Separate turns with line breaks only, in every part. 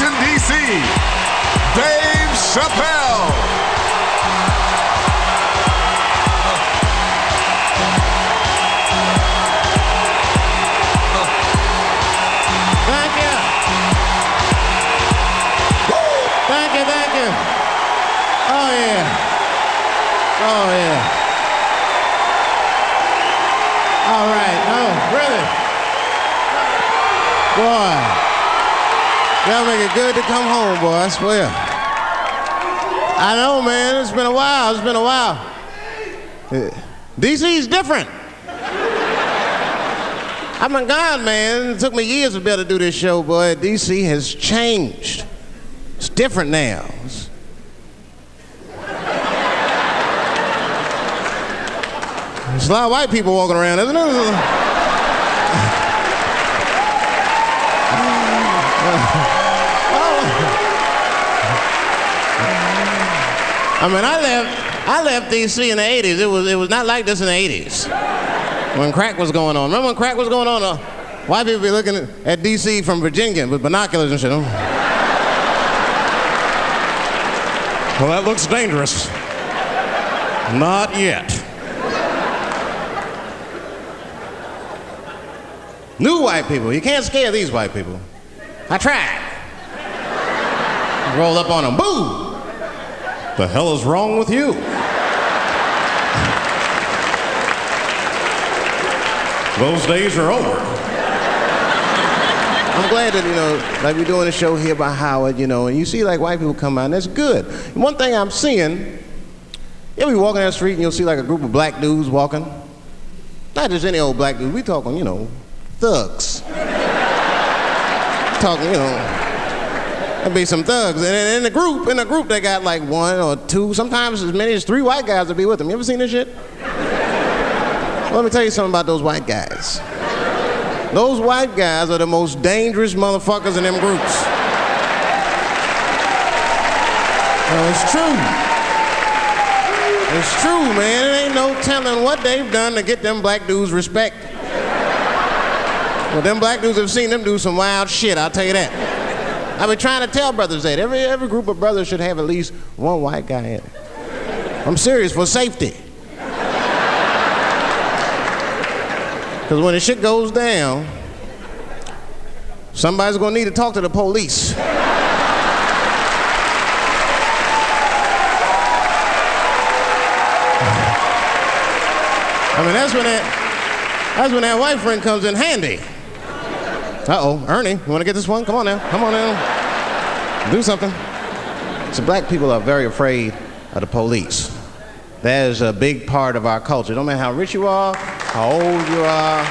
Washington, D.C., Dave Chappelle.
Thank you. Thank you, thank you. Oh, yeah. Oh, yeah. All right. No, really. Boy. That'll make it good to come home, boy, I swear. I know, man. It's been a while. It's been a while. DC's different. I've been gone, man. It took me years to be able to do this show, boy. DC has changed. It's different now. There's a lot of white people walking around, isn't there? I mean, I left DC in the 80s. It was not like this in the 80s. When crack was going on. Remember when crack was going on? White people be looking at DC from Virginia with binoculars and shit.
Well, that looks dangerous. Not yet.
New white people. You can't scare these white people. I tried. Roll up on them. Boo!
The hell is wrong with you? Those days are over.
I'm glad that, like we're doing a show here by Howard, and you see like white people come out, and that's good. And one thing I'm seeing, you'll be walking down the street and you'll see like a group of black dudes walking. Not just any old black dudes, we talking, thugs. Talking, there'll be some thugs. And in the group they got like one or two, sometimes as many as 3 white guys will be with them. You ever seen this shit? Well, let me tell you something about those white guys. Those white guys are the most dangerous motherfuckers in them groups. Well, it's true. It's true, man. It ain't no telling what they've done to get them black dudes respect. Well, them black dudes have seen them do some wild shit, I'll tell you that. I've been trying to tell brothers that. Every group of brothers should have at least one white guy in it. I'm serious, for safety. Because when the shit goes down, somebody's gonna need to talk to the police. I mean, that's when that white friend comes in handy. Uh-oh, Ernie, you wanna get this one? Come on now, come on now. Do something. So black people are very afraid of the police. That is a big part of our culture. No matter how rich you are, how old you are.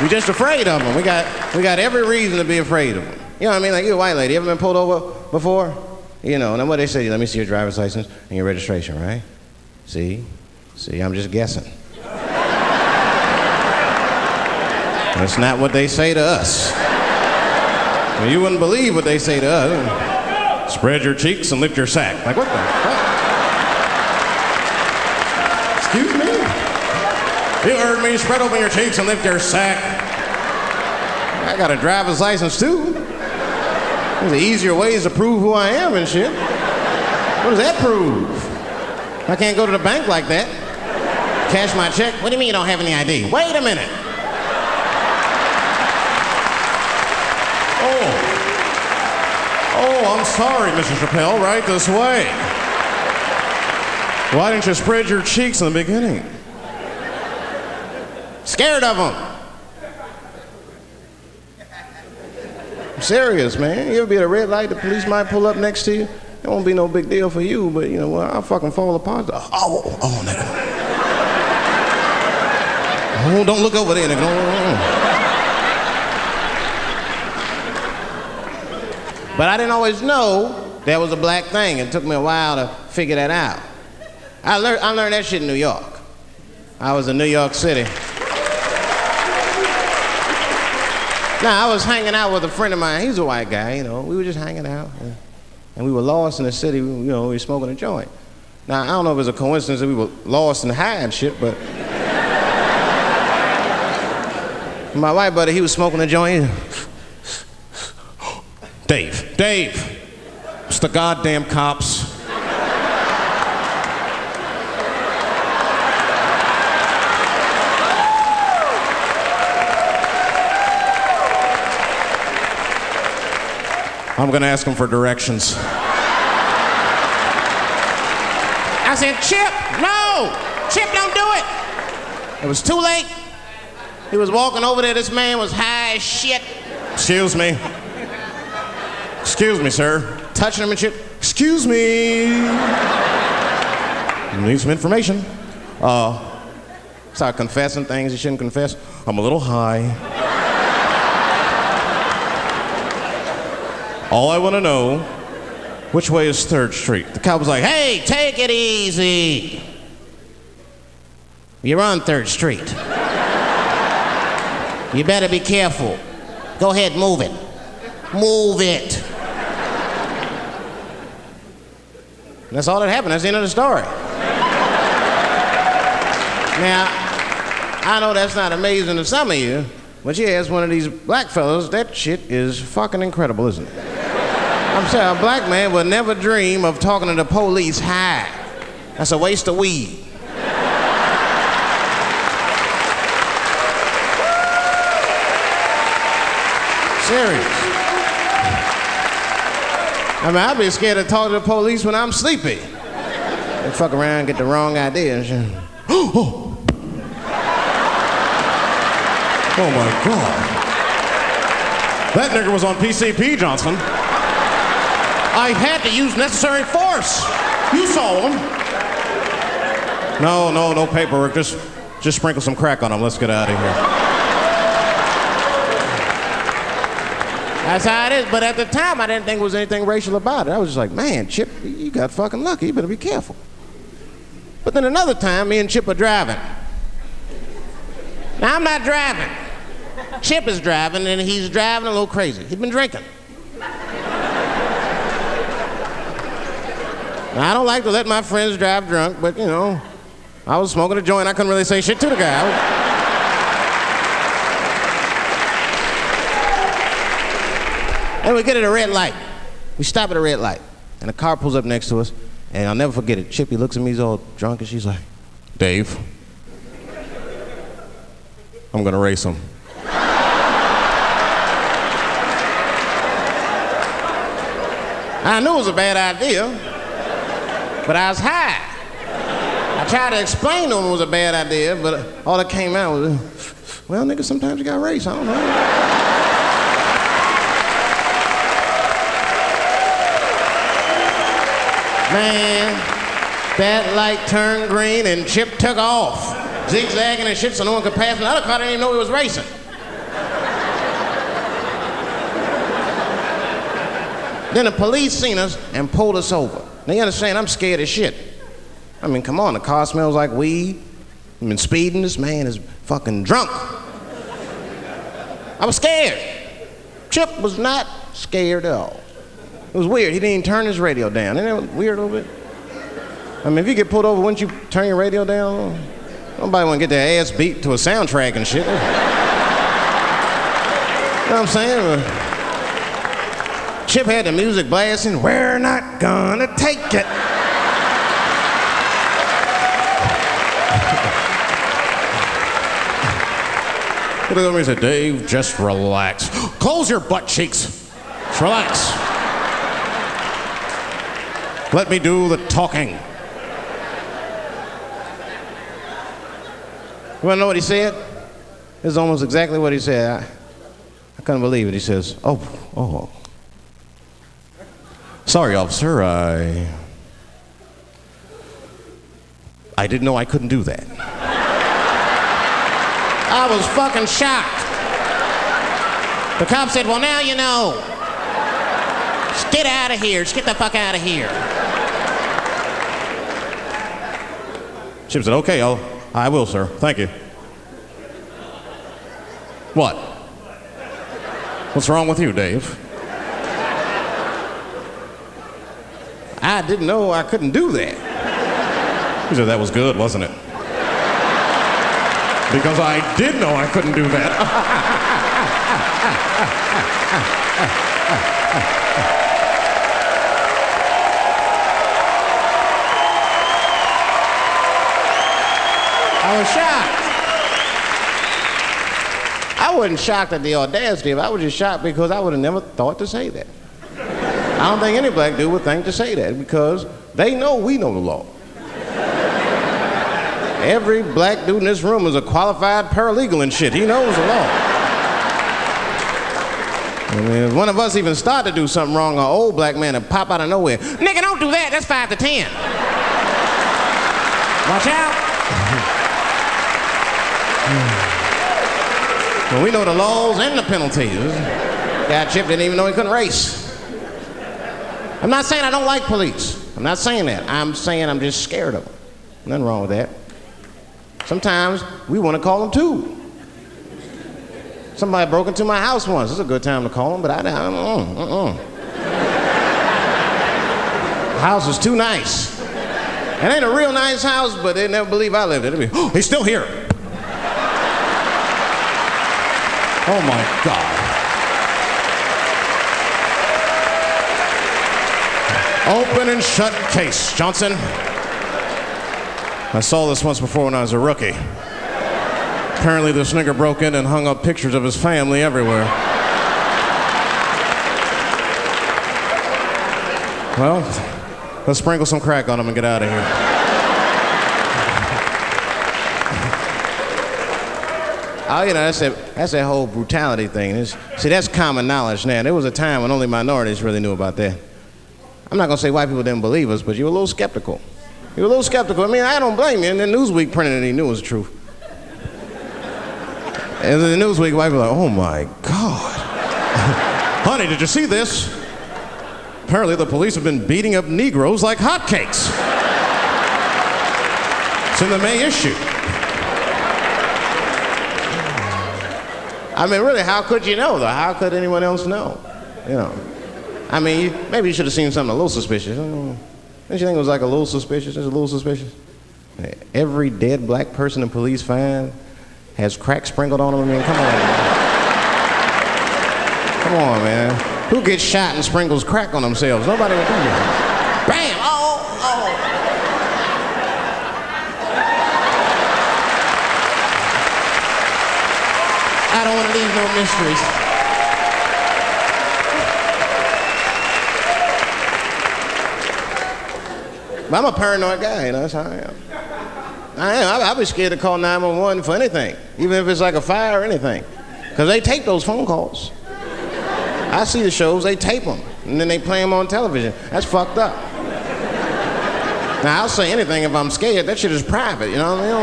We're just afraid of them. We got every reason to be afraid of them. You know what I mean? Like, you're a white lady. You ever been pulled over before? And then what they say, let me see your driver's license and your registration, right? See, I'm just guessing. That's not what they say to us. I mean, you wouldn't believe what they say to us.
Spread your cheeks and lift your sack. Like, what the fuck?
Excuse me?
You heard me. Spread open your cheeks and lift your sack.
I got a driver's license, too. There's easier ways to prove who I am and shit. What does that prove? I can't go to the bank like that. Cash my check. What do you mean you don't have any ID? Wait a minute.
Oh, I'm sorry, Mr. Chappelle. Right this way. Why didn't you spread your cheeks in the beginning?
Scared of them. I'm serious, man. You ever be at a red light, the police might pull up next to you? It won't be no big deal for you, but I'll fucking fall apart. Oh, nigga. Oh, don't look over there, nigga. But I didn't always know that was a black thing. It took me a while to figure that out. I learned that shit in New York. I was in New York City. Now, I was hanging out with a friend of mine. He's a white guy, We were just hanging out. And we were lost in the city. We were smoking a joint. Now, I don't know if it was a coincidence that we were lost and high and shit, but... my white buddy, he was smoking a joint. Dave, it's the goddamn cops. I'm gonna ask him for directions. I said, Chip, no! Chip, don't do it! It was too late. He was walking over there, this man was high as shit. Excuse me, sir. Touching him and shit. Excuse me. Need some information. Start confessing things he shouldn't confess. I'm a little high. All I want to know, which way is 3rd Street? The cop was like, hey, take it easy. You're on 3rd Street. You better be careful. Go ahead, move it. Move it. And that's all that happened. That's the end of the story. Now, I know that's not amazing to some of you, but you ask one of these black fellas, that shit is fucking incredible, isn't it? I'm saying a black man would never dream of talking to the police high. That's a waste of weed. Serious. I mean, I'd be scared to talk to the police when I'm sleepy. They fuck around, get the wrong idea and shit. Oh my God. That nigger was on PCP, Johnson. I had to use necessary force. You saw him. No paperwork. Just sprinkle some crack on him. Let's get out of here. That's how it is. But at the time, I didn't think there was anything racial about it. I was just like, man, Chip, you got fucking lucky. You better be careful. But then another time, me and Chip are driving. Now, I'm not driving. Chip is driving, and he's driving a little crazy. He's been drinking. Now, I don't like to let my friends drive drunk, but, you know, I was smoking a joint. I couldn't really say shit to the guy. And we get at a red light. We stop at a red light, and a car pulls up next to us, and I'll never forget it. Chippy looks at me, he's all drunk, and she's like, Dave, I'm gonna race him. I knew it was a bad idea, but I was high. I tried to explain to him it was a bad idea, but all that came out was, well, nigga, sometimes you gotta race, I don't know. Man, that light turned green and Chip took off, zigzagging and shit so no one could pass me. The other car didn't even know he was racing. Then the police seen us and pulled us over. Now you understand, I'm scared as shit. I mean, come on, the car smells like weed. I've been speeding, this man is fucking drunk. I was scared. Chip was not scared at all. It was weird. He didn't even turn his radio down. Isn't that weird a little bit? I mean, if you get pulled over, wouldn't you turn your radio down? Nobody want to get their ass beat to a soundtrack and shit. You know what I'm saying? Chip had the music blasting. We're not gonna take it. He looked at me and said, Dave, just relax. Close your butt cheeks. Just relax. Let me do the talking. You want to know what he said? This is almost exactly what he said. I couldn't believe it. He says, oh. Sorry, officer, I didn't know I couldn't do that. I was fucking shocked. The cop said, well, now you know. Just get out of here. Just get the fuck out of here. Chip said, okay, I will, sir. Thank you. What? What's wrong with you, Dave? I didn't know I couldn't do that. He said, that was good, wasn't it? Because I did know I couldn't do that. I was shocked. I wasn't shocked at the audacity of it. I was just shocked because I would have never thought to say that. I don't think any black dude would think to say that because they know we know the law. Every black dude in this room is a qualified paralegal and shit. He knows the law. I mean, if one of us even start to do something wrong, an old black man will pop out of nowhere. Nigga, don't do that. That's 5 to 10. Watch out. Well, we know the laws and the penalties. Guy Chip didn't even know he couldn't race. I'm not saying I don't like police. I'm not saying that. I'm saying I'm just scared of them. Nothing wrong with that. Sometimes we want to call them too. Somebody broke into my house once. It's a good time to call them, but I don't. The house is too nice. It ain't a real nice house, but they never believe I lived it. They'd be, oh, he's still here. Oh my God. Open and shut case, Johnson. I saw this once before when I was a rookie. Apparently this nigger broke in and hung up pictures of his family everywhere. Well, let's sprinkle some crack on him and get out of here. Oh, you know, that's that whole brutality thing. See, that's common knowledge now. There was a time when only minorities really knew about that. I'm not gonna say white people didn't believe us, but you were a little skeptical. You were a little skeptical. I mean, I don't blame you. And then Newsweek printed it, he knew it was the truth. And then the Newsweek white people were like, oh my God. Honey, did you see this? Apparently the police have been beating up Negroes like hotcakes. It's in the May issue. I mean, really, how could you know, though? How could anyone else know? You know. I mean, maybe you should have seen something a little suspicious. Don't you think it was like a little suspicious? Just a little suspicious? Every dead black person the police find has crack sprinkled on them. I mean, come on, man. Come on, man. Who gets shot and sprinkles crack on themselves? Nobody would do that. Bam! Oh, oh. I don't want to leave no mysteries. But I'm a paranoid guy, you know, that's how I am. I'll be scared to call 911 for anything, even if it's like a fire or anything. Because they tape those phone calls. I see the shows, they tape them, and then they play them on television. That's fucked up. Now, I'll say anything if I'm scared. That shit is private, you know what I mean?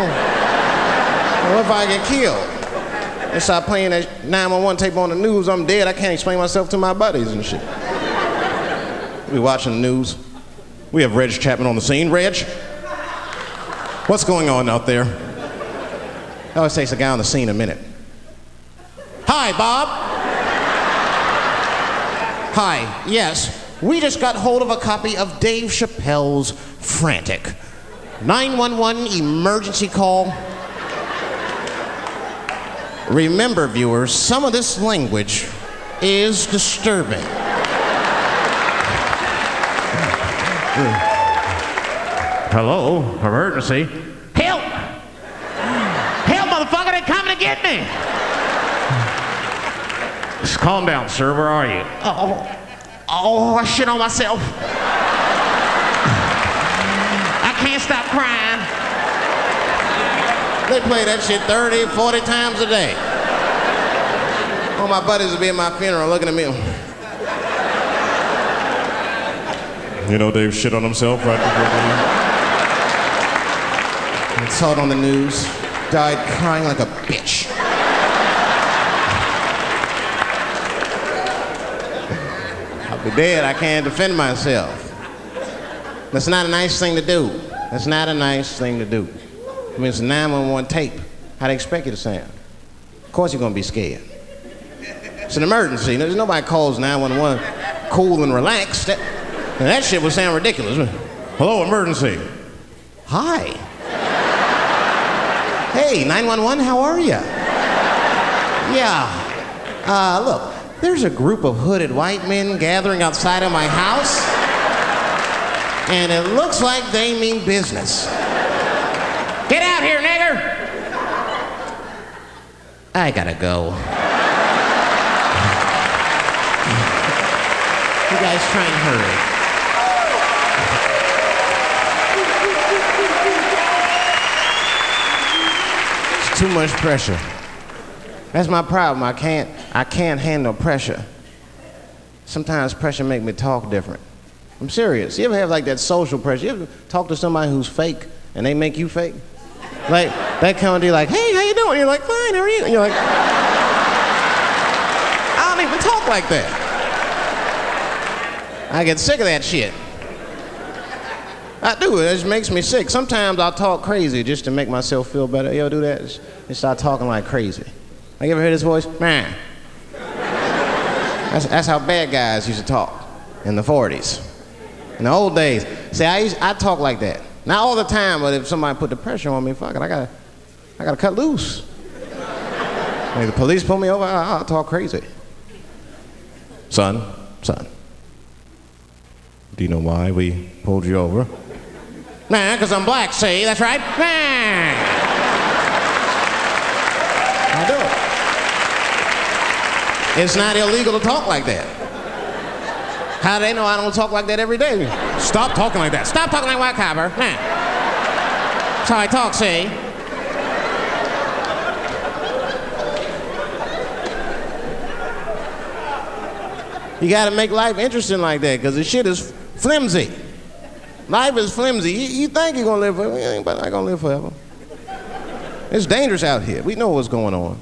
What if I get killed? They start playing that 911 tape on the news, I'm dead, I can't explain myself to my buddies and shit. We watching the news. We have Reg Chapman on the scene. Reg, what's going on out there? It always takes a guy on the scene a minute. Hi, Bob. Hi, yes. We just got hold of a copy of Dave Chappelle's Frantic. 911 emergency call. Remember, viewers, some of this language is disturbing.
Hello, emergency.
Help! Help, motherfucker, they're coming to get me!
Just calm down, sir. Where are you?
I shit on myself. I can't stop crying.
They play that shit 30, 40 times a day. All my buddies will be at my funeral looking at me.
You know Dave shit on himself right before
I saw it on the news. Died crying like a bitch. I'll be dead. I can't defend myself. That's not a nice thing to do. That's not a nice thing to do. I mean, it's a 911 tape. How they expect you to sound? Of course you're gonna be scared. It's an emergency. There's nobody calls 911 cool and relaxed. That shit would sound ridiculous.
Hello, emergency.
Hi. Hey, 911, how are you? Yeah. Look, there's a group of hooded white men gathering outside of my house, and it looks like they mean business. Get out here, nigger! I gotta go. You guys try and hurry. It's too much pressure. That's my problem. I can't handle pressure. Sometimes pressure make me talk different. I'm serious. You ever have like that social pressure? You ever talk to somebody who's fake and they make you fake? Like, that kind of deal, like, hey, how you doing? You're like, fine, how are you? And you're like, I don't even talk like that. I get sick of that shit. I do, it just makes me sick. Sometimes I'll talk crazy just to make myself feel better. You ever do that? Just start talking like crazy. Like, you ever hear this voice? Man. That's how bad guys used to talk in the 40s. In the old days. See, I talk like that. Not all the time, but if somebody put the pressure on me, fuck it, I gotta cut loose. Like the police pull me over, I'll talk crazy. Son, do you know why we pulled you over? Nah, 'cause I'm black, see, that's right. Nah. I do it. It's not illegal to talk like that. How do they know I don't talk like that every day? Stop talking like that. Stop talking like white copper. Nah. That's how I talk, see? You gotta make life interesting like that, because the shit is flimsy. Life is flimsy. You think you're gonna live forever, you ain't not gonna live forever. It's dangerous out here. We know what's going on.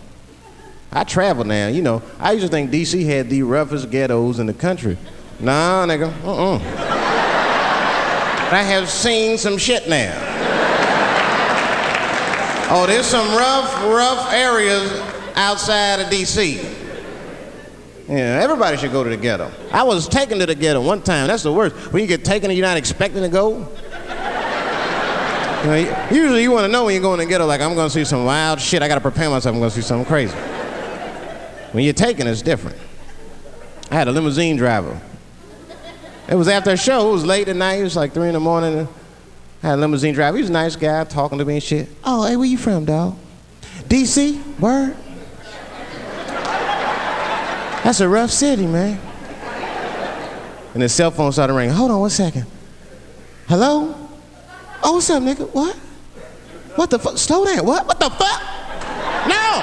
I travel now, you know. I used to think DC had the roughest ghettos in the country. Nah, nigga, I have seen some shit now. Oh, there's some rough areas outside of DC. Yeah, everybody should go to the ghetto. I was taken to the ghetto one time. That's the worst. When you get taken and you're not expecting to go. You know, usually you want to know when you're going to the ghetto, like, I'm going to see some wild shit. I got to prepare myself. I'm going to see something crazy. When you're taken, it's different. I had a limousine driver. It was after a show. It was late at night. It was like 3 in the morning. I had a limousine driver. He was a nice guy, talking to me and shit. Oh, hey, where you from, dog? DC? Word? That's a rough city, man. And his cell phone started ringing. Hold on 1 second. Hello? Oh, what's up, nigga? What? What the fuck? Slow down. What? What the fuck? No!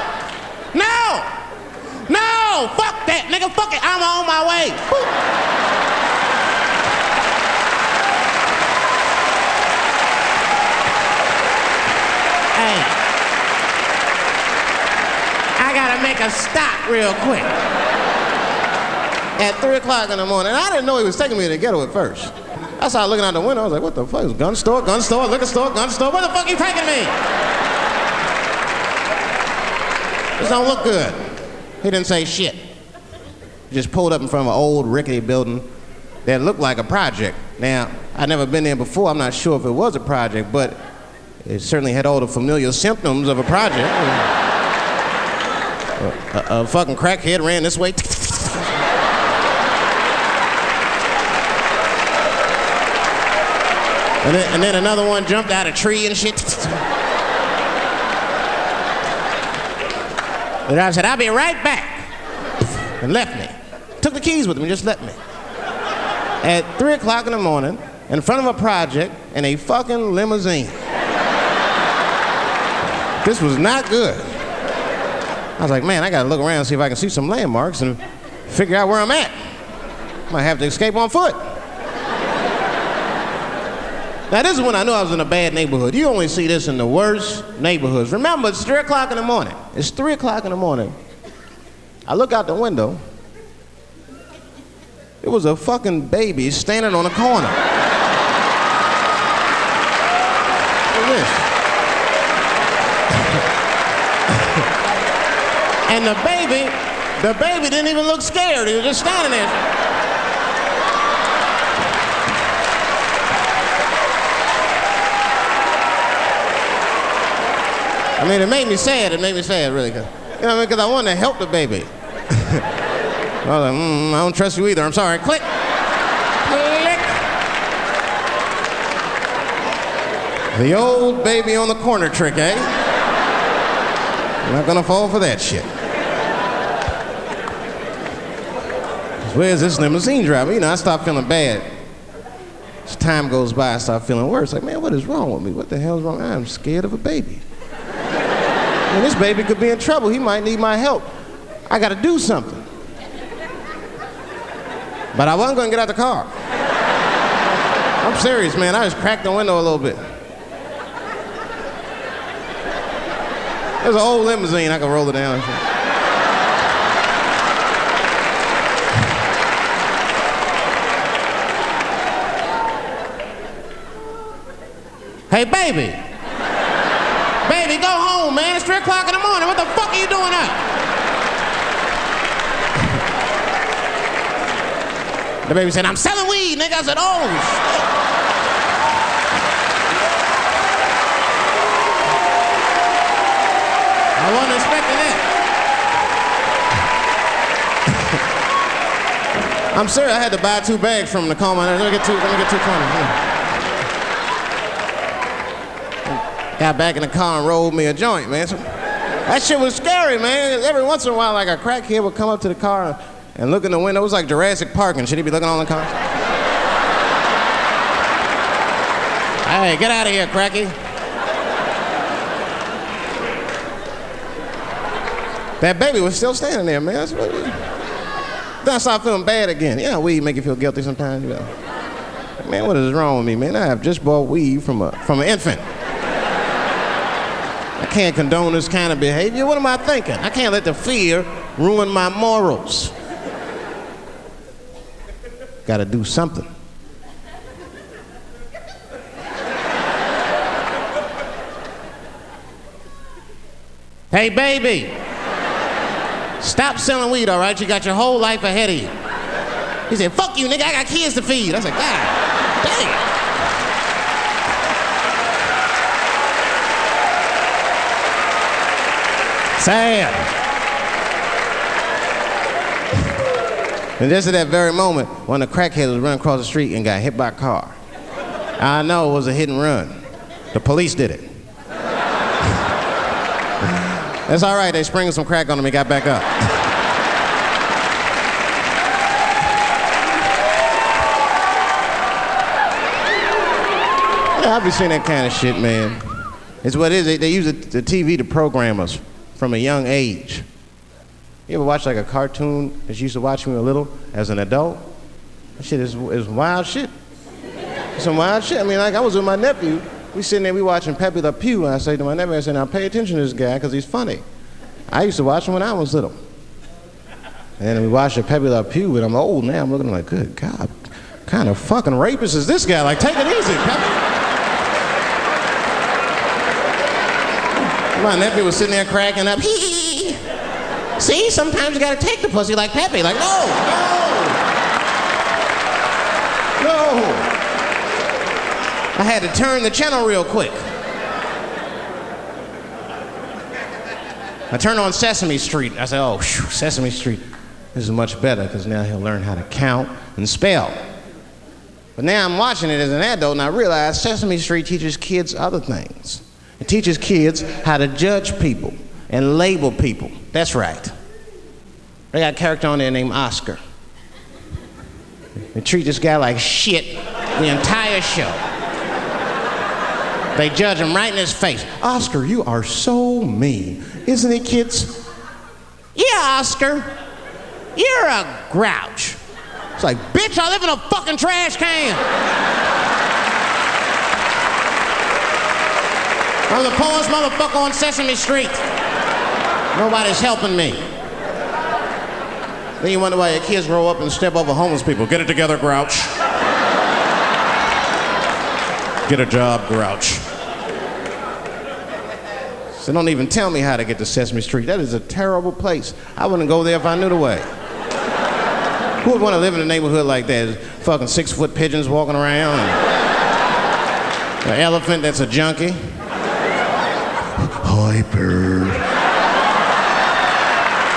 Fuck that, nigga. Fuck it. I'm on my way. Woo. Hey. I gotta make a stop real quick. At 3 o'clock in the morning. I didn't know he was taking me to the ghetto at first. I started looking out the window. I was like, what the fuck? It's gun store, liquor store. Where the fuck are you taking me? This don't look good. He didn't say shit. He just pulled up in front of an old rickety building that looked like a project. Now, I'd never been there before. I'm not sure if it was a project, but it certainly had all the familiar symptoms of a project. A fucking crackhead ran this way. And then another one jumped out a tree and shit. The driver said, I'll be right back. And left me. Took the keys with him and just left me. At 3 o'clock in the morning, in front of a project, in a fucking limousine. This was not good. I was like, man, I gotta look around and see if I can see some landmarks and figure out where I'm at. Might have to escape on foot. Now, this is when I knew I was in a bad neighborhood. You only see this in the worst neighborhoods. Remember, it's 3 o'clock in the morning. It's 3 o'clock in the morning. I look out the window. It was a fucking baby standing on a corner. Look at this. And the baby didn't even look scared. He was just standing there. I mean, it made me sad. It made me sad, really. You know what I mean? Because I wanted to help the baby. I was like, I don't trust you either. I'm sorry. Click. Click. The old baby on the corner trick, eh? I'm not gonna fall for that shit. Where's this limousine driver? You know, I start feeling bad. As time goes by, I start feeling worse. Like, man, what is wrong with me? What the hell's wrong? I'm scared of a baby. And this baby could be in trouble. He might need my help. I gotta do something. But I wasn't gonna get out the car. I'm serious, man. I just cracked the window a little bit. There's an old limousine. I could roll it down and shit. Hey, baby. Baby, go home, man. It's 3 o'clock in the morning. What the fuck are you doing up? The baby said, I'm selling weed, nigga. I said, oh, shit. I wasn't expecting that. I'm serious. I had to buy 2 bags from him to calm my nerves. Let me get 2 20. Got back in the car and rolled me a joint, man. So, that shit was scary, man. Every once in a while, like a crackhead would come up to the car and look in the window. It was like Jurassic Park and shit. He'd be looking on the car. Hey, get out of here, cracky. That baby was still standing there, man. Then I started feeling bad again. You know, weed make you feel guilty sometimes. You know. Man, what is wrong with me, man? I have just bought weed from an infant. I can't condone this kind of behavior. What am I thinking? I can't let the fear ruin my morals. Gotta do something. Hey, baby. Stop selling weed, all right? You got your whole life ahead of you. He said, fuck you, nigga. I got kids to feed. I said, God damn. Sad. And just at that very moment, one of the crackheads was running across the street and got hit by a car. I know it was a hit and run. The police did it. That's all right. They sprinkled some crack on him and got back up. Yeah, I've been seeing that kind of shit, man. It's what it is. They use the TV to program us from a young age. You ever watch like a cartoon that you used to watch when you were little as an adult? That shit is wild shit. Some wild shit. I mean, like I was with my nephew. We sitting there, we watching Pepe Le Pew, and I say to my nephew, I said, now pay attention to this guy because he's funny. I used to watch him when I was little. And then we watched the Pepe Le Pew, and I'm old now. I'm looking like, good God, what kind of fucking rapist is this guy? Like, take it easy, Pepe. My nephew was sitting there cracking up. Hee. See, sometimes you gotta take the pussy like Pepe. Like, no. I had to turn the channel real quick. I turned on Sesame Street. I said, oh, whew, Sesame Street. This is much better because now he'll learn how to count and spell. But now I'm watching it as an adult and I realize Sesame Street teaches kids other things. It teaches kids how to judge people and label people. That's right. They got a character on there named Oscar. They treat this guy like shit the entire show. They judge him right in his face. Oscar, you are so mean. Isn't he, kids? Yeah, Oscar. You're a grouch. It's like, bitch, I live in a fucking trash can. I'm the poorest motherfucker on Sesame Street. Nobody's helping me. Then you wonder why your kids grow up and step over homeless people. Get it together, grouch. Get a job, grouch. So don't even tell me how to get to Sesame Street. That is a terrible place. I wouldn't go there if I knew the way. Who would want to live in a neighborhood like that? Fucking 6-foot pigeons walking around. And an elephant that's a junkie. Hyper.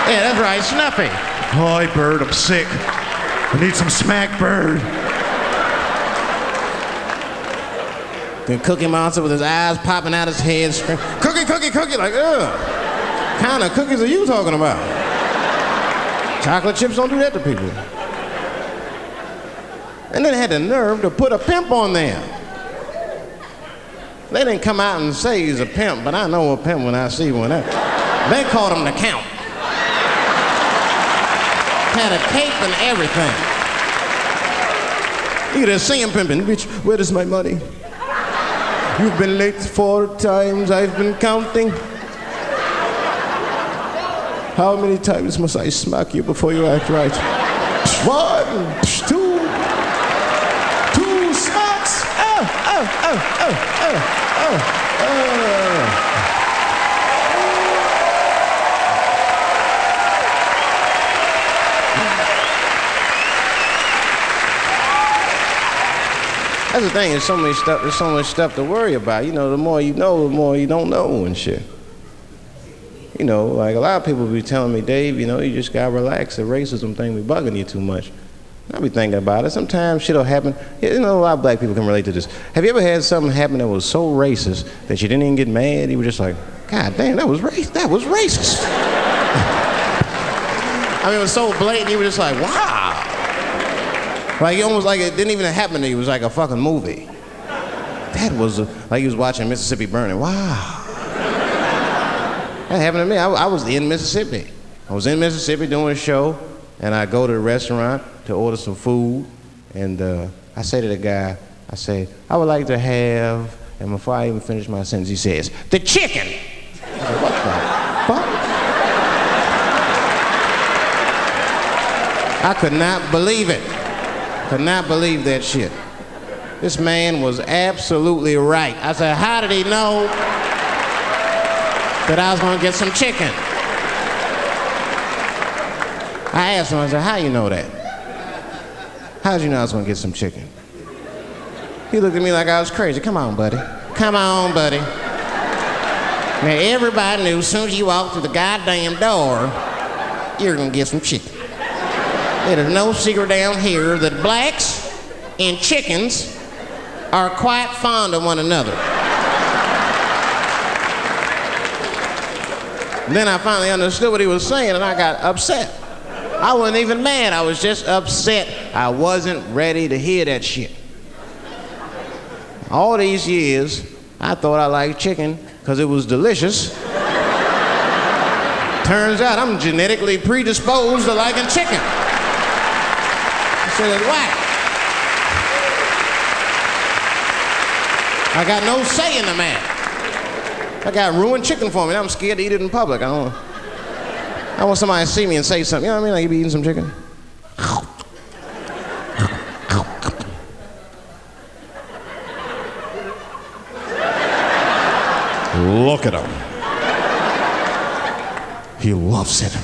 Yeah, that's right, Snuffy.
Hi, bird, I'm sick. I need some smack, bird.
Then Cookie Monster with his eyes popping out his head, screaming, cookie, cookie, cookie, like, ugh. Kind of cookies are you talking about? Chocolate chips don't do that to people. And then they had the nerve to put a pimp on there. They didn't come out and say he's a pimp, but I know a pimp when I see one. They called him the Count. Had a cape and everything. You could just see him pimping. Bitch, where is my money? You've been late 4 times, I've been counting. How many times must I smack you before you act right? 1, 2, 2 smacks. That's the thing, there's so much stuff to worry about. You know, the more you know, the more you don't know and shit. You know, like a lot of people be telling me, Dave, you know, you just gotta relax. The racism thing be bugging you too much. I be thinking about it. Sometimes shit'll happen. You know, a lot of black people can relate to this. Have you ever had something happen that was so racist that you didn't even get mad? You were just like, God damn, that was racist. I mean, it was so blatant, you were just like, wow. Like, almost like it didn't even happen to you. It was like a fucking movie. That was like you was watching Mississippi Burning. Wow. That happened to me. I was in Mississippi. I was in Mississippi doing a show, and I go to the restaurant to order some food, and I say to the guy, I say, I would like to have, and before I even finish my sentence, he says, the chicken. I said, what the fuck? I could not believe it. Could not believe that shit. This man was absolutely right. I said, how did he know that I was gonna get some chicken? I asked him, I said, how you know that? How'd you know I was gonna get some chicken? He looked at me like I was crazy. Come on, buddy. Come on, buddy. Now, everybody knew as soon as you walked through the goddamn door, you're gonna get some chicken. There's no secret down here that blacks and chickens are quite fond of one another. Then I finally understood what he was saying, and I got upset. I wasn't even mad, I was just upset. I wasn't ready to hear that shit. All these years, I thought I liked chicken because it was delicious. Turns out I'm genetically predisposed to liking chicken. I said, it's whack. I got no say in the matter. I got ruined chicken for me. I'm scared to eat it in public. I want somebody to see me and say something. You know what I mean? Like, you be eating some chicken.
Look at him. He loves it.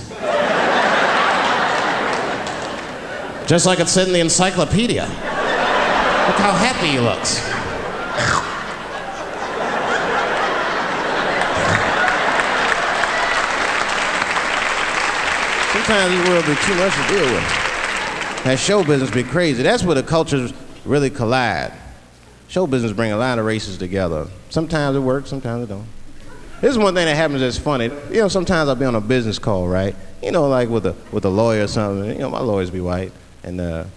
Just like it said in the encyclopedia. Look how happy he looks. Sometimes this world be too much to deal with. That show business be crazy. That's where the cultures really collide. Show business bring a lot of races together. Sometimes it works, sometimes it don't. This is one thing that happens that's funny. You know, sometimes I'll be on a business call, right? You know, like with a lawyer or something. You know, my lawyers be white, and like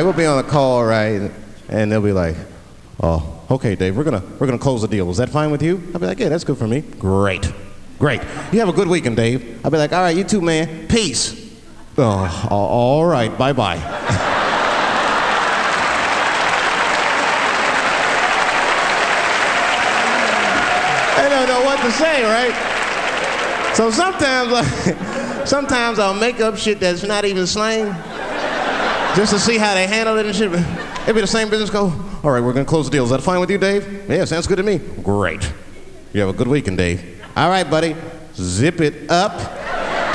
we'll be on a call, right? And they'll be like, "Oh, okay, Dave, we're gonna close the deal. Is that fine with you?" I'll be like, "Yeah, that's good for me." Great. You have a good weekend, Dave. I'll be like, "All right, you too, man. Peace." Oh, all right, bye-bye. I don't know what to say, right? So sometimes I'll make up shit that's not even slang, just to see how they handle it and shit. It'll be the same business go, "All right, we're gonna close the deal. Is that fine with you, Dave?" "Yeah, sounds good to me." "Great. You have a good weekend, Dave." "All right, buddy. Zip it up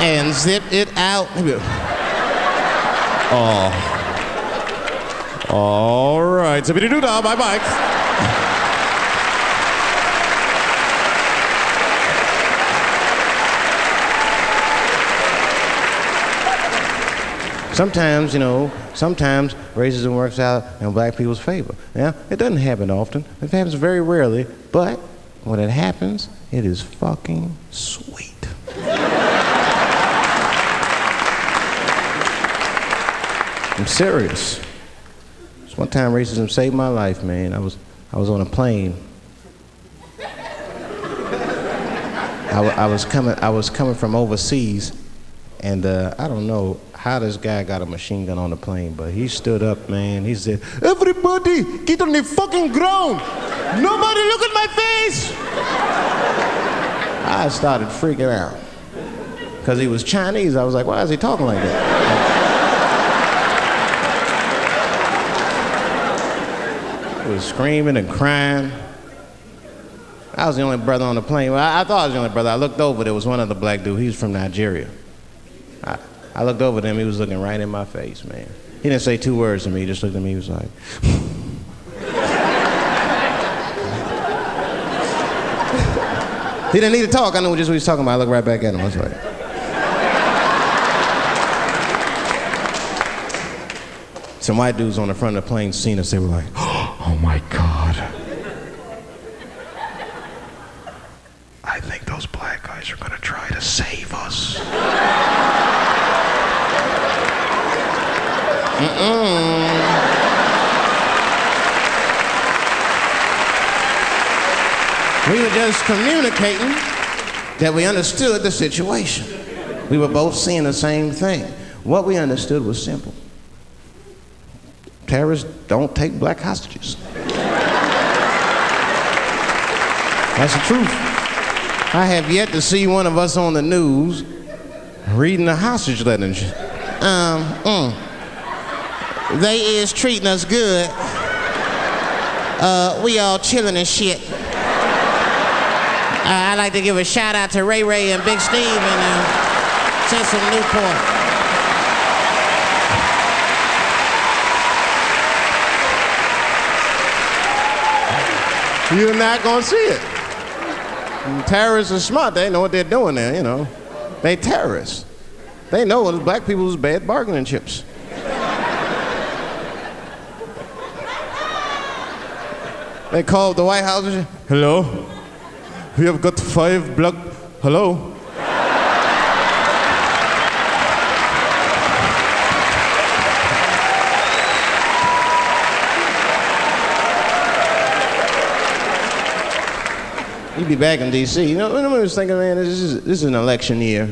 and zip it out."
Oh. All right. Zippity-doo-dah. Bye-bye.
Sometimes, sometimes racism works out in black people's favor. Yeah, it doesn't happen often. It happens very rarely, but when it happens, it is fucking sweet. I'm serious. Just one time racism saved my life, man. I was on a plane. I was coming from overseas, and I don't know how this guy got a machine gun on the plane, but he stood up, man. He said, "Everybody, get on the fucking ground! Nobody look at my face!" I started freaking out. Because he was Chinese, I was like, why is he talking like that? He was screaming and crying. I was the only brother on the plane. Well, I thought I was the only brother. I looked over, there was one other black dude. He was from Nigeria. I looked over at him, he was looking right in my face, man. He didn't say two words to me, he just looked at me, he was like... He didn't need to talk, I knew just what he was talking about. I looked right back at him, I was like... Some white dudes on the front of the plane seen us, they were like, "Oh my God. I think those black guys are gonna try to save us." We were just communicating that we understood the situation. We were both seeing the same thing. What we understood was simple. Terrorists don't take black hostages. That's the truth. I have yet to see one of us on the news reading a hostage letter and shit. They is treating us good. We all chilling and shit. I'd like to give a shout out to Ray Ray and Big Steve and send some Newport. You're not gonna see it. And terrorists are smart, they know what they're doing there, They terrorists. They know black people's bad bargaining chips. They called the White House and said, "Hello? We have got 5 black, hello?" You'd be back in D.C. I was thinking, man, this is an election year.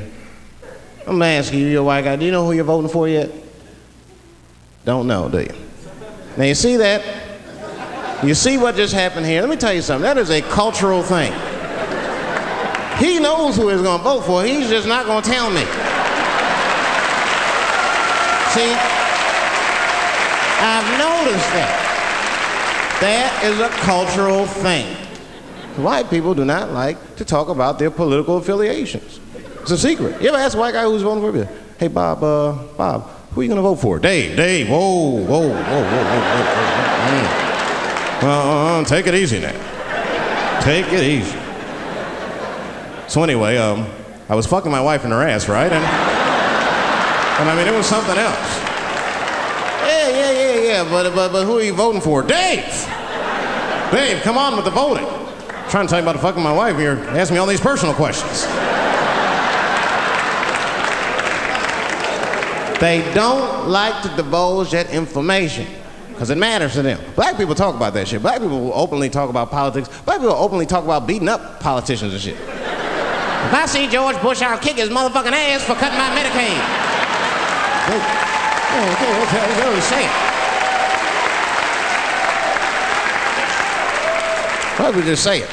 I'm gonna ask you, you're a white guy, do you know who you're voting for yet? Don't know, do you? Now you see that? You see what just happened here? Let me tell you something, that is a cultural thing. He knows who he's gonna vote for, he's just not gonna tell me. See, I've noticed that. That is a cultural thing. White people do not like to talk about their political affiliations. It's a secret. You ever ask a white guy who's voting for you? "Hey, Bob, who are you gonna vote for?" Dave, whoa. Take it easy now. Take it easy. So anyway, I was fucking my wife in her ass, right? And I mean, it was something else. Yeah, but who are you voting for? Dave, come on with the voting. I'm trying to tell you about fucking my wife, you're asking me all these personal questions. They don't like to divulge that information because it matters to them. Black people talk about that shit. Black people will openly talk about politics. Black people will openly talk about beating up politicians and shit. If I see George Bush, I'll kick his motherfucking ass for cutting my Medicaid. They always say it. Why would just say it?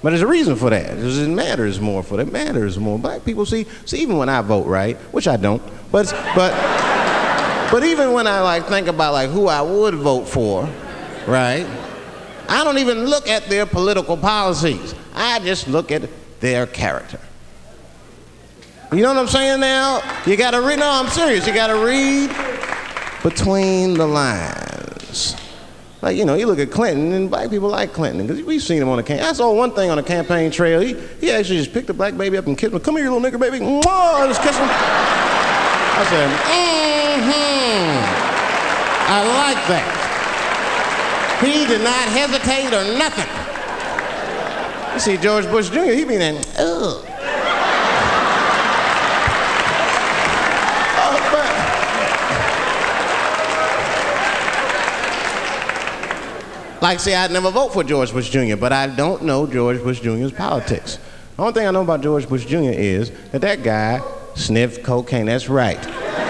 But there's a reason for that. It matters more for them. It matters more. Black people see even when I vote, right? Which I don't. But even when I think about who I would vote for, right? I don't even look at their political policies. I just look at their character. You know what I'm saying now? You gotta read, no, I'm serious. You gotta read between the lines. You look at Clinton, and black people like Clinton, because we've seen him on the campaign. I saw one thing on the campaign trail. He actually just picked a black baby up and kissed him. "Come here, you little nigger baby." Mwah! Just kissed him. I said, I like that. He did not hesitate or nothing. You see George Bush Jr., he be there, ugh. Like, see, I'd never vote for George Bush Jr., but I don't know George Bush Jr.'s politics. The only thing I know about George Bush Jr. is that guy sniffed cocaine. That's right.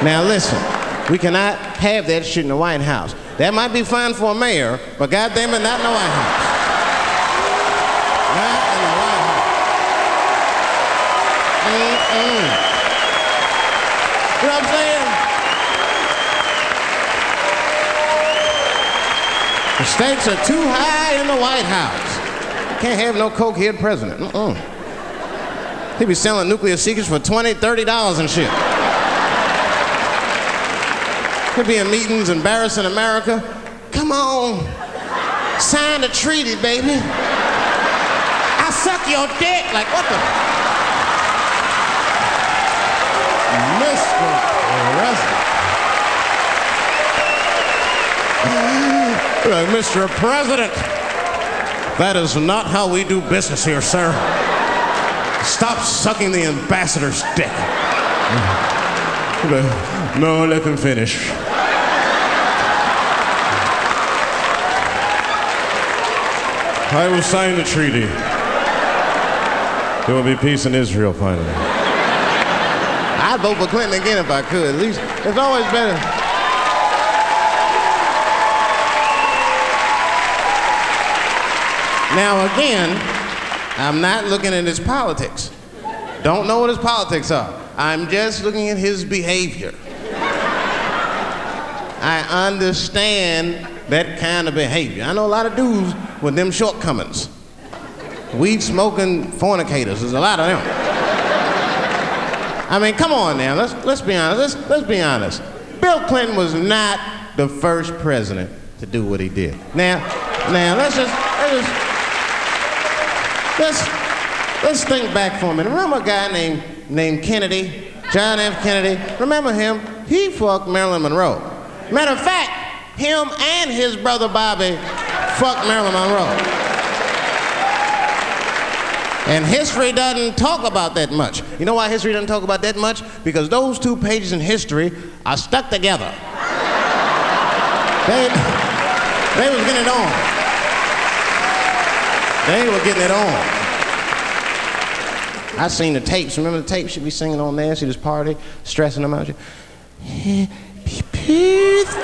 Now, listen, we cannot have that shit in the White House. That might be fine for a mayor, but goddamn it, not in the White House. Not in the White House. You know what I'm saying? The stakes are too high in the White House. Can't have no cokehead president. He be selling nuclear secrets for $20, $30 and shit. He'll be in meetings embarrassing America. Come on, sign the treaty, baby. I suck your dick. Like, what the? Mr. President. Mr. President, that is not how we do business here, sir. Stop sucking the ambassador's dick. No, let him finish. I will sign the treaty. There will be peace in Israel finally. I'd vote for Clinton again if I could. At least it's always better. Now again, I'm not looking at his politics. Don't know what his politics are. I'm just looking at his behavior. I understand that kind of behavior. I know a lot of dudes with them shortcomings. Weed smoking fornicators, there's a lot of them. I mean, come on now, let's be honest. Let's be honest. Bill Clinton was not the first president to do what he did. Now let's think back for a minute. Remember a guy named Kennedy, John F. Kennedy? Remember him? He fucked Marilyn Monroe. Matter of fact, him and his brother Bobby fucked Marilyn Monroe. And history doesn't talk about that much. You know why history doesn't talk about that much? Because those 2 pages in history are stuck together. They was getting it on. They were getting it on. I seen the tapes. Remember the tapes? She'd be singing on there. She'd just party, stressing them out. Happy birthday,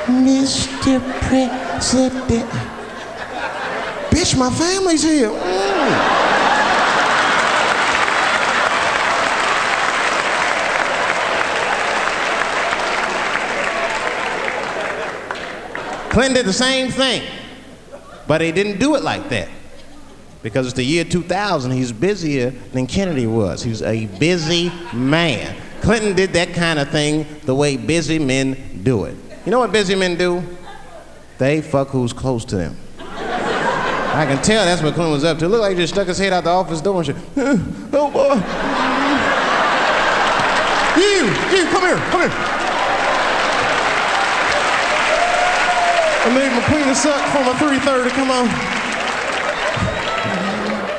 Mr. President. Bitch, my family's here. Clinton did the same thing, but he didn't do it like that. Because it's the year 2000, he's busier than Kennedy was. He was a busy man. Clinton did that kind of thing the way busy men do it. You know what busy men do? They fuck who's close to them. I can tell that's what Clinton was up to. It looked like he just stuck his head out the office door and shit. Oh boy. You, come here. I made my penis suck for my 3:30, come on.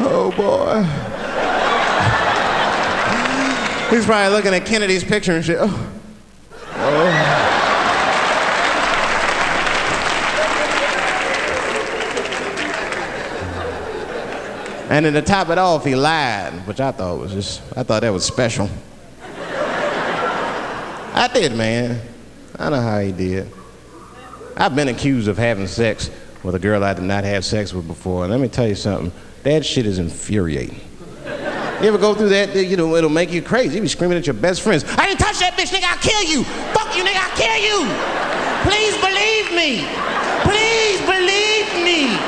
Oh boy. He's probably looking at Kennedy's picture and shit. Oh. And then to top it off, he lied, which I thought that was special. I did, man. I know how he did. I've been accused of having sex with a girl I did not have sex with before, and let me tell you something, that shit is infuriating. You ever go through that, you know, it'll make you crazy. You be screaming at your best friends, I didn't touch that bitch, nigga, I'll kill you. Fuck you, nigga, I'll kill you. Please believe me. Please believe me.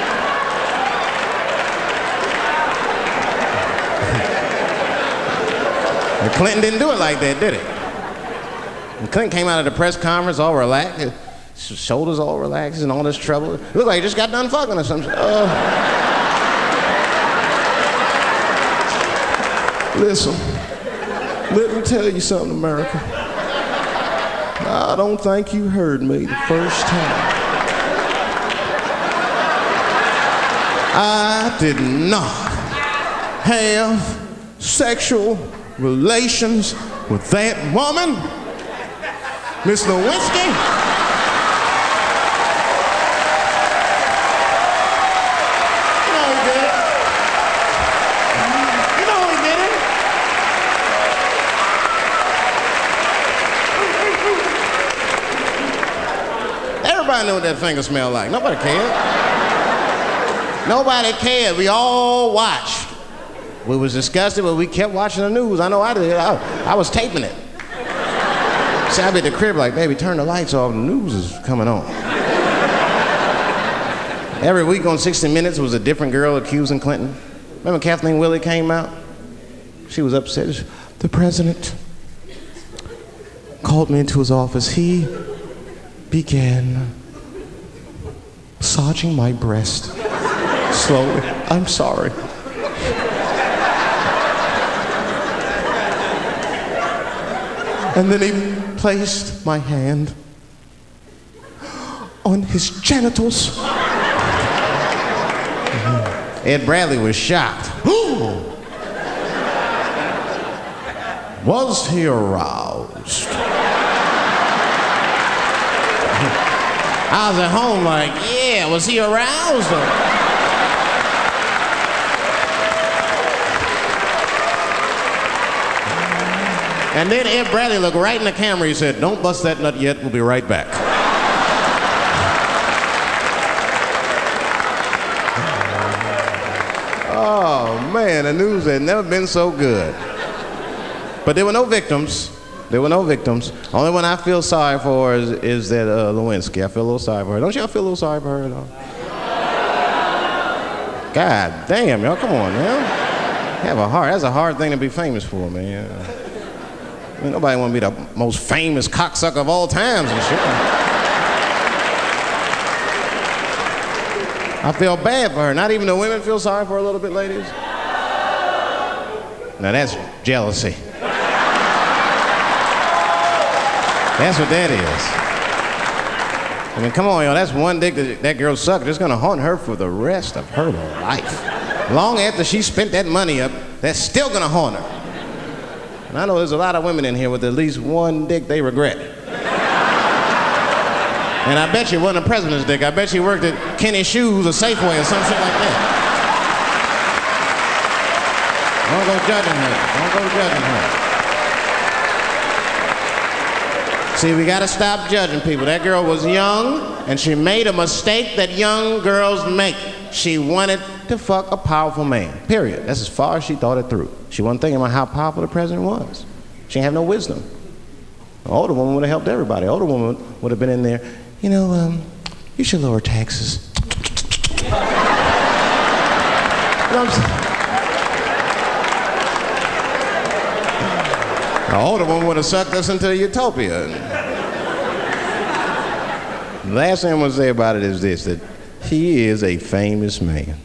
And Clinton didn't do it like that, did he? And Clinton came out of the press conference all relaxed, his shoulders all relaxed and all this trouble. It looked like he just got done fucking or something. Listen, Let me tell you something, America. I don't think you heard me the first time. I did not have sexual relations with that woman, Miss Lewinsky. You know he did it. You know he did it. Everybody knew what that finger smelled like. Nobody cared. Nobody cared. We all watched. We was disgusted, but we kept watching the news. I know I did. I was taping it. See, I'd be at the crib like, baby, turn the lights off. The news is coming on. Every week on 60 Minutes was a different girl accusing Clinton. Remember Kathleen Willey came out? She was upset. The president called me into his office. He began massaging my breast slowly. I'm sorry. And then he placed my hand on his genitals. Ed Bradley was shocked. Was he aroused? I was at home like, yeah, was he aroused? And then Ed Bradley looked right in the camera. He said, don't bust that nut yet. We'll be right back. Oh, man, the news had never been so good. But there were no victims. There were no victims. Only one I feel sorry for is that Lewinsky. I feel a little sorry for her. Don't y'all feel a little sorry for her at all? God damn, y'all, come on, man. Have a heart. That's a hard thing to be famous for, man. I mean, nobody want to be the most famous cocksucker of all times and shit. I feel bad for her. Not even the women feel sorry for her a little bit, ladies. Now that's jealousy. That's what that is. I mean, come on, y'all. That's one dick that girl sucked. It's gonna haunt her for the rest of her life. Long after she spent that money up, that's still gonna haunt her. And I know there's a lot of women in here with at least one dick they regret. And I bet you it wasn't a president's dick. I bet you worked at Kenny Shoes or Safeway or some shit like that. Don't go judging her. Don't go judging her. See, we gotta stop judging people. That girl was young, and she made a mistake that young girls make. She wanted to fuck a powerful man, period. That's as far as she thought it through. She wasn't thinking about how powerful the president was. She didn't have no wisdom. An older woman would have helped everybody. An older woman would have been in there, you know, you should lower taxes. You know what I'm saying? An older woman would have sucked us into utopia. The last thing I'm going to say about it is this, that he is a famous man.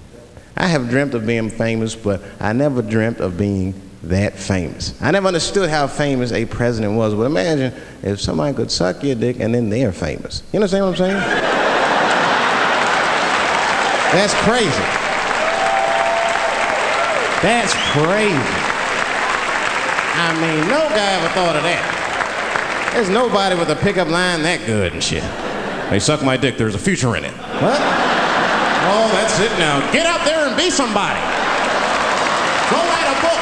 I have dreamt of being famous, but I never dreamt of being that famous. I never understood how famous a president was, but imagine if somebody could suck your dick and then they're famous. You understand what I'm saying? That's crazy. That's crazy. I mean, no guy ever thought of that. There's nobody with a pickup line that good and shit. They suck my dick, there's a future in it. What? Oh, that's it now. Get out there and be somebody. Go write a book.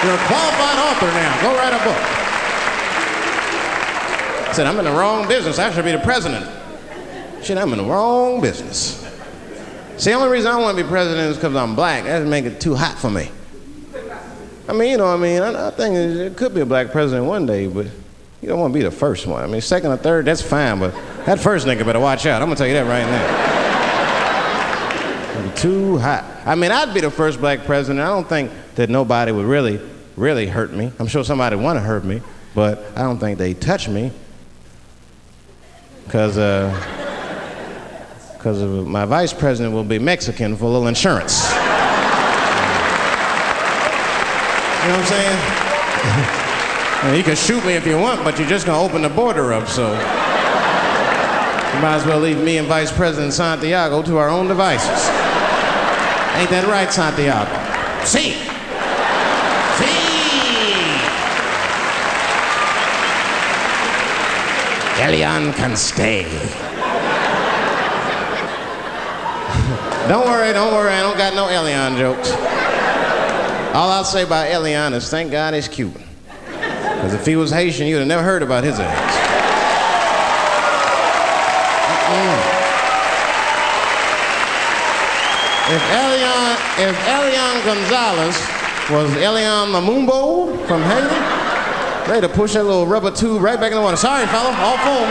You're a qualified author now. Go write a book. I said, I'm in the wrong business. I should be the president. Shit, I'm in the wrong business. See, the only reason I want to be president is because I'm black. That would make it too hot for me. I mean, you know, I think it could be a black president one day, but you don't want to be the first one. I mean, second or third, that's fine, but that first nigga better watch out. I'm going to tell you that right now. It'd be too hot. I mean, I'd be the first black president. I don't think that nobody would really hurt me. I'm sure somebody would want to hurt me, but I don't think they'd touch me because my vice president will be Mexican for a little insurance. know what I'm saying? Well, you can shoot me if you want, but you're just gonna open the border up, so. You might as well leave me and Vice President Santiago to our own devices. Ain't that right, Santiago? See. Elian can stay. Don't worry, I don't got no Elian jokes. All I'll say about Elian is thank God he's Cuban. Because if he was Haitian, you'd have never heard about his ass. If Elian Gonzalez was Elian Mamumbo from Haiti, they'd have pushed that little rubber tube right back in the water. Sorry, fella, all full.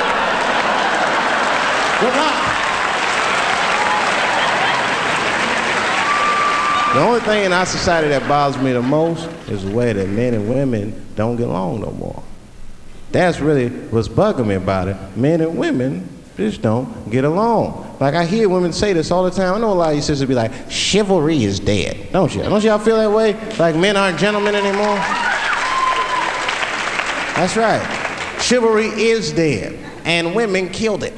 Good luck. The only thing in our society that bothers me the most is the way that men and women don't get along no more. That's really what's bugging me about it. Men and women just don't get along. Like I hear women say this all the time. I know a lot of you sisters be like, chivalry is dead, don't you? Don't y'all feel that way? Like men aren't gentlemen anymore? That's right. Chivalry is dead, and women killed it.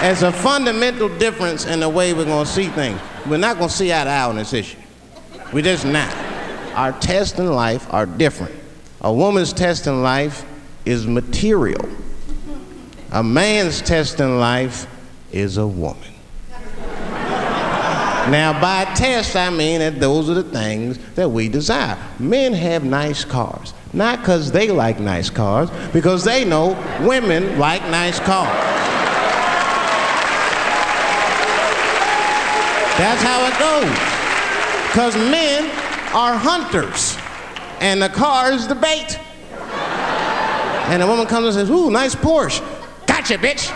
There's a fundamental difference in the way we're gonna see things. We're not gonna see eye to eye on this issue. We're just not. Our tests in life are different. A woman's test in life is material. A man's test in life is a woman. Now, by test, I mean that those are the things that we desire. Men have nice cars, not because they like nice cars, because they know women like nice cars. That's how it goes. Because men are hunters, and the car is the bait. And a woman comes and says, ooh, nice Porsche. Gotcha, bitch.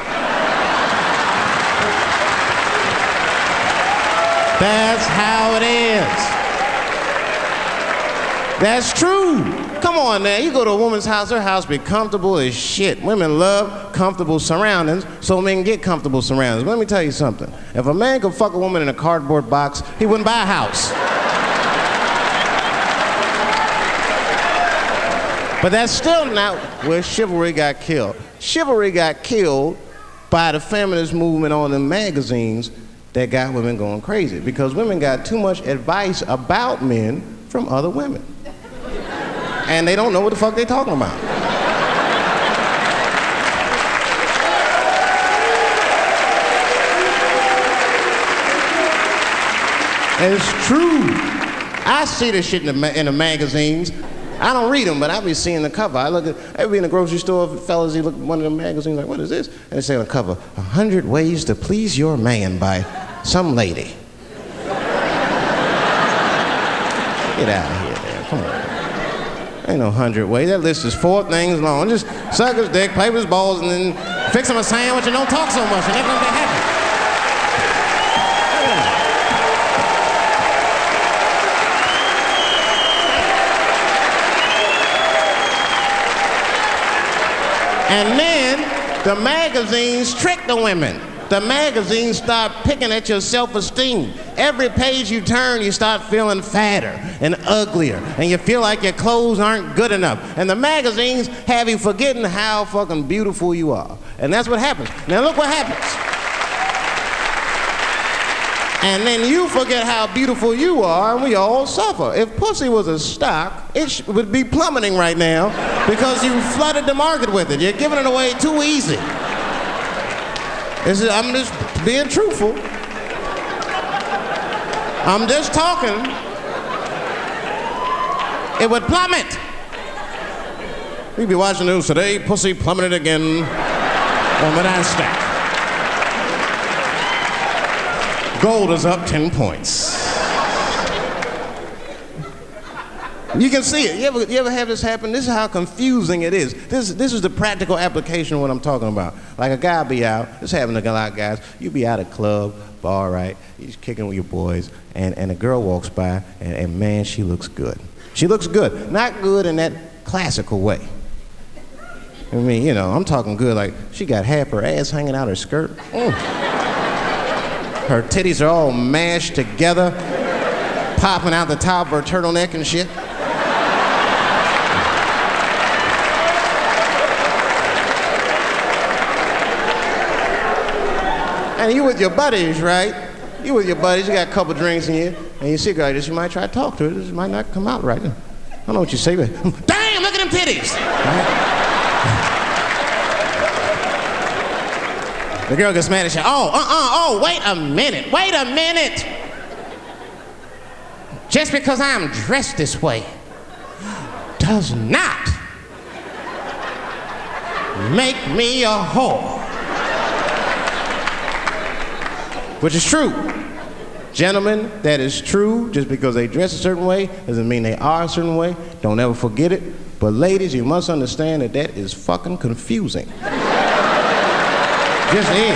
That's how it is. That's true. Come on now, you go to a woman's house, her house be comfortable as shit. Women love comfortable surroundings, so men get comfortable surroundings. But let me tell you something. If a man could fuck a woman in a cardboard box, he wouldn't buy a house. But that's still not where chivalry got killed. Chivalry got killed by the feminist movement on the magazines that got women going crazy, because women got too much advice about men from other women. And they don't know what the fuck they're talking about. It's true. I see this shit in the magazines. I don't read them, but I be seeing the cover. I be in the grocery store, fellas, you look at one of the magazines like, what is this? And they say on the cover, 100 Ways to Please Your Man by some lady. Get out of here, man. Come on. Ain't no 100 ways. That list is 4 things long. Just suck his dick, play with his balls, and then fix him a sandwich and don't talk so much, and they're gonna be happy. And then the magazines trick the women. The magazines start picking at your self-esteem. Every page you turn, you start feeling fatter and uglier, and you feel like your clothes aren't good enough. And the magazines have you forgetting how fucking beautiful you are. And that's what happens. Now look what happens. And then you forget how beautiful you are, and we all suffer. If pussy was a stock, it would be plummeting right now because you flooded the market with it. You're giving it away too easy. I'm just being truthful. I'm just talking. It would plummet. We'd be watching the news today. Pussy plummeted again on the NASDAQ. Gold is up 10 points. You can see it. You ever have this happen? This is how confusing it is. This is the practical application of what I'm talking about. Like a guy be out, this happens to a lot of guys, you be out at a club, bar, right? You're kicking with your boys, and a girl walks by, and man, she looks good. She looks good. Not good in that classical way. I mean, you know, I'm talking good. Like, she got half her ass hanging out her skirt. Her titties are all mashed together, popping out the top of her turtleneck and shit. And you with your buddies, right? You with your buddies, you got a couple drinks in you, and you see a girl like this, you might try to talk to her. This might not come out right. I don't know what you say, but damn, look at them titties! Right? The girl gets mad at you. Oh, wait a minute. Just because I'm dressed this way does not make me a whore. Which is true. Gentlemen, that is true. Just because they dress a certain way doesn't mean they are a certain way. Don't ever forget it. But ladies, you must understand that that is fucking confusing. Just is.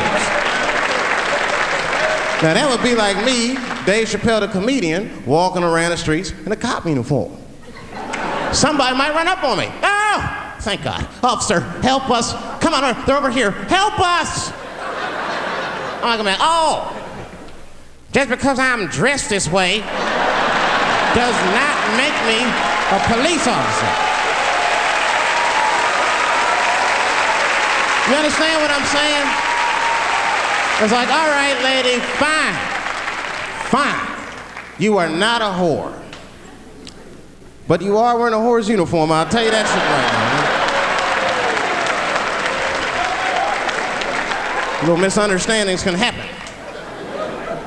Now that would be like me, Dave Chappelle the comedian, walking around the streets in a cop uniform. Somebody might run up on me. Oh, thank God. Officer, help us. Come on, they're over here. Help us. I'm like, oh, just because I'm dressed this way does not make me a police officer. You understand what I'm saying? It's like, all right, lady, fine. You are not a whore. But you are wearing a whore's uniform, I'll tell you that shit right now. Little misunderstandings can happen.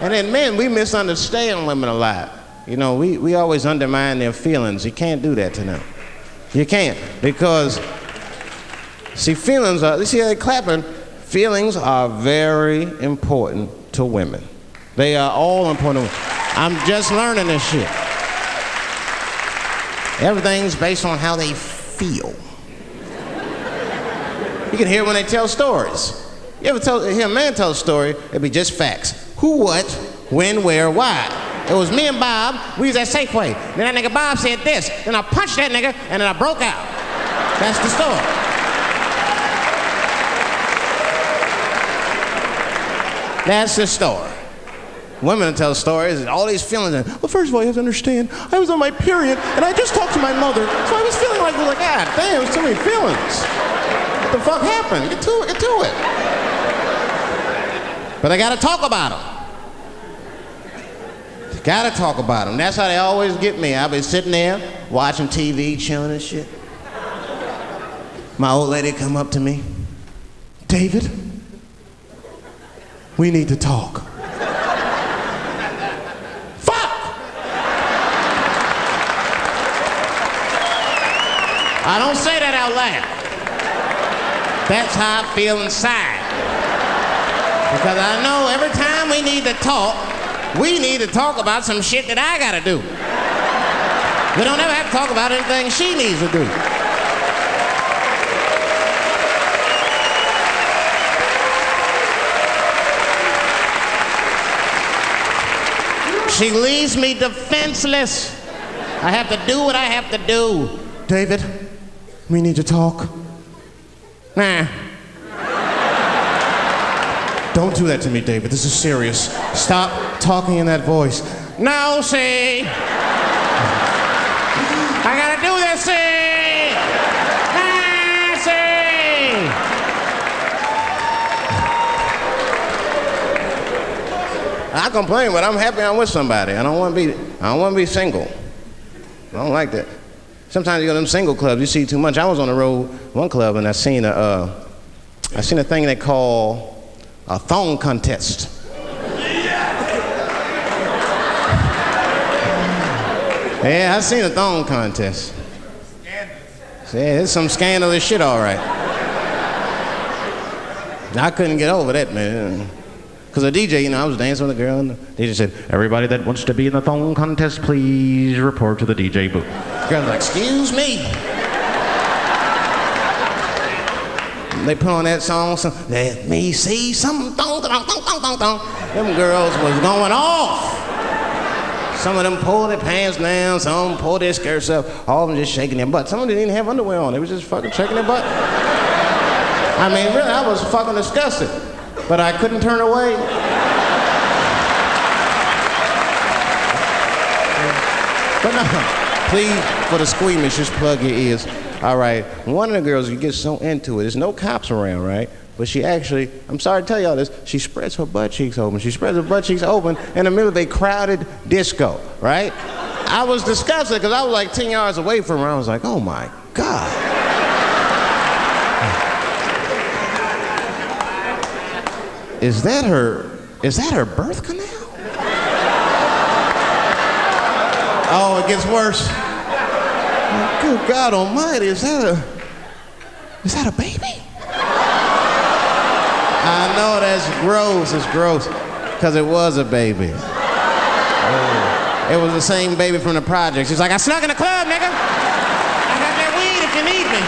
And then men, we misunderstand women a lot. You know, we always undermine their feelings. You can't do that to them. You can't, because, see, feelings are, you see how they clapping? Feelings are very important to women. They are all important. I'm just learning this shit. Everything's based on how they feel. You can hear when they tell stories. You ever hear a man tell a story, it'd be just facts. Who, what, when, where, why. It was me and Bob, we was at Safeway. Then that nigga Bob said this, then I punched that nigga, and then I broke out. That's the story. That's the story. Women tell stories, all these feelings. Well, first of all, you have to understand, I was on my period, and I just talked to my mother, so I was feeling like, God damn, there's too many feelings. What the fuck happened? Get to it. But I gotta talk about them. Gotta talk about them. That's how they always get me. I'll be sitting there, watching TV, chilling and shit. My old lady come up to me. David, we need to talk. Fuck! I don't say that out loud. That's how I feel inside. Because I know every time we need to talk about some shit that I gotta do. We don't ever have to talk about anything she needs to do. She leaves me defenseless. I have to do what I have to do. David, we need to talk. Nah. Don't do that to me, David. This is serious. Stop talking in that voice. No, see. I gotta do this, see. See. I complain, but I'm happy I'm with somebody. I don't want to be single. I don't like that. Sometimes you go to them single clubs, you see too much. I was on the road, one club, and I seen a thing they call a thong contest. Yeah, I seen a thong contest. Scandalous. Yeah, it's some scandalous shit, all right. I couldn't get over that, man. Because the DJ, I was dancing with a girl, and the DJ said, everybody that wants to be in the thong contest, please report to the DJ booth. The girl was like, excuse me. They put on that song, let me see some thong, thong, thong, thong, thong, thong. Them girls was going off. Some of them pulled their pants down, some of them pulled their skirts up, all of them just shaking their butt. Some of them didn't even have underwear on, they was just fucking shaking their butt. I mean, really, I was fucking disgusted. But I couldn't turn away. But no, please, for the squeamish, just plug your ears. All right, one of the girls, you get so into it, there's no cops around, right? But she actually, I'm sorry to tell y'all this, she spreads her butt cheeks open. She spreads her butt cheeks open in the middle of a crowded disco, right? I was disgusted because I was like 10 yards away from her. I was like, oh my God. Is that her birth canal? Oh, it gets worse. Oh, good God Almighty, is that a baby? I know that's gross. It's gross, because it was a baby. Oh. It was the same baby from the project. She's like, I snuck in the club, nigga. I got that weed if you need me.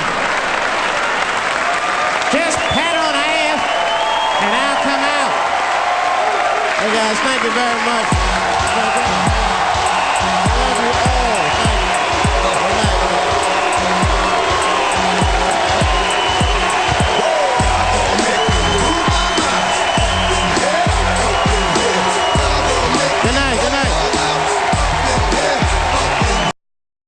Just pat on the ass, and I'll come out. Hey guys, thank you very much.